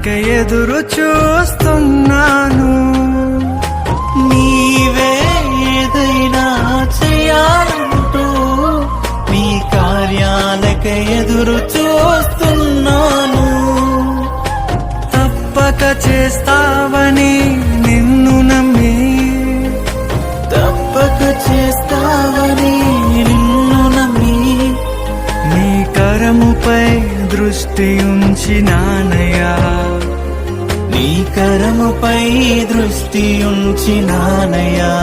ఎదురు చూస్తున్నాను. నీవే ఏదైనా చేయాలంటూ నీ కార్యాలకై ఎదురు చూస్తున్నాను. తప్పక చేస్తావని నిన్ను నమ్మి, తప్పక చేస్తావని నిన్ను నమ్మి నీ కరముపై దృష్టి ఉంచినానయ్యా. నీ కరముపై దృష్టి ఉంచినానయ్యా.